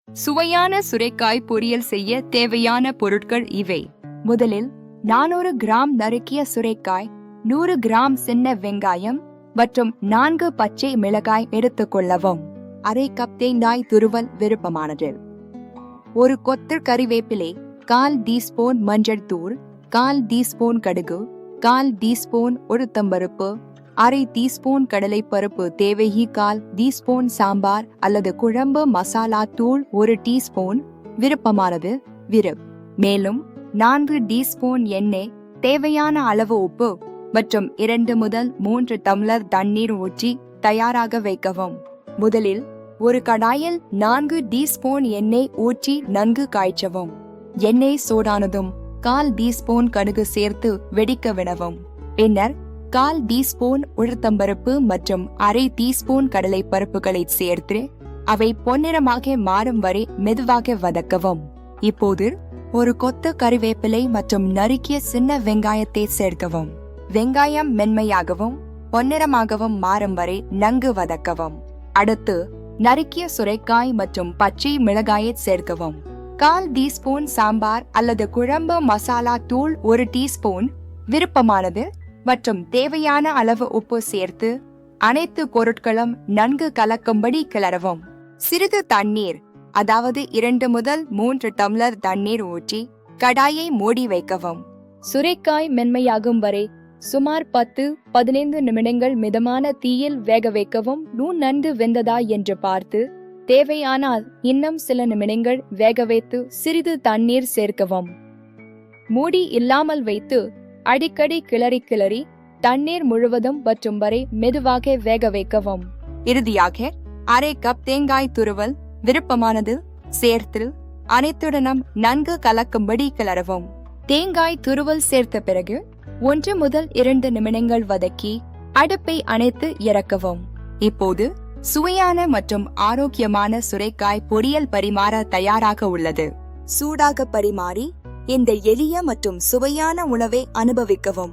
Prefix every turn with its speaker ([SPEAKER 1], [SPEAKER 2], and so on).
[SPEAKER 1] சுவையான சுரைக்காய் பொரியல் செய்ய தேவையான பொருட்கள் இவை. முதலில் 400 கிராம் நறுக்கிய சுரைக்காய், 100 கிராம் சின்ன வெங்காயம் மற்றும் 4 பச்சை மிளகாய் எடுத்துக்கொள்ளவும். அரை கப் தேங்காய் துருவல் விருப்பமானது. ஒரு கொத்து கறிவேப்பிலை, 1/4 டீஸ்பூன் மஞ்சள் தூள், 1/4 டீஸ்பூன் கடுகு, 1/4 டீஸ்பூன் உளுத்தம்பருப்பு, அரை டீஸ்பூன் கடலை பருப்பு தேவைக்கு 1/4 டீஸ்பூன் சாம்பார் அல்லது குழம்பு மசாலா தூள் 1 டீஸ்பூன் விருப்பமானது மேலும் 4 டீஸ்பூன் எண்ணெய், தேவையான அளவு உப்பு மற்றும் 2 முதல் 3 டம்ளர் தண்ணீர் ஊற்றி தயாராக வைக்கவும். முதலில் ஒரு கடாயில் 4 டீஸ்பூன் எண்ணெய் ஊற்றி நன்கு காய்ச்சவும். எண்ணெய் சூடானதும் 1/4 டீஸ்பூன் கடுகு சேர்த்து வெடிக்க விடவும். பின்னர் 1/4 டீஸ்பூன் உளுத்தம்பருப்பு மற்றும் அரை டீஸ்பூன் கடலை பருப்புகளை சேர்த்து அவை பொன்னிறமாக மாறும் வரை மெதுவாக வதக்கவும். இப்போது ஒரு கொத்து கறிவேப்பிலை மற்றும் நறுக்கிய சின்ன வெங்காயத்தை சேர்க்கவும். வெங்காயம் மென்மையாகவும் பொன்னிறமாகவும் மாறும் வரை நன்கு வதக்கவும். அடுத்து நறுக்கிய சுரைக்காய் மற்றும் பச்சை மிளகாயை சேர்க்கவும். 1/4 டீஸ்பூன் சாம்பார் அல்லது குழம்பு மசாலா தூள் 1 டீஸ்பூன் விருப்பமானது மற்றும் தேவையான அளவு உப்பு சேர்த்து அனைத்து பொருட்களும் நன்கு கலக்கும்படி கிளறவும். சிறிது தண்ணீர், அதாவது 2 முதல் 3 டம்ளர் தண்ணீர் ஊற்றி கடாயை மூடி வைக்கவும். சுரைக்காய் மென்மையாகும் வரை சுமார் 10-15 நிமிடங்கள் மிதமான தீயில் வேக வைக்கவும். நன்கு வெந்ததா என்று பார்த்து தேவையானால் இன்னும் சில நிமிடங்கள் வேக வைத்து சிறிது தண்ணீர் சேர்க்கவும். மூடி இல்லாமல் வைத்து அடிக்கடி கிளறி தண்ணீர் முழுவதும் வற்றும் வரை மெதுவாக வேக வைக்கவும். இறுதியாக அரை கப் தேங்காய் துருவல் விருப்பமானது சேர்த்து அனைத்துடனும் நன்கு கலக்கும்படி கிளறவும். தேங்காய் துருவல் சேர்த்த பிறகு 1 முதல் 2 நிமிடங்கள் வதக்கி அடுப்பை அணைத்து இறக்கவும். இப்போது சுவையான மற்றும் ஆரோக்கியமான சுரைக்காய் பொரியல் பரிமாற தயாராக உள்ளது. சூடாக பரிமாறி இந்த எளிய மற்றும் சுவையான உணவை அனுபவிக்கவும்.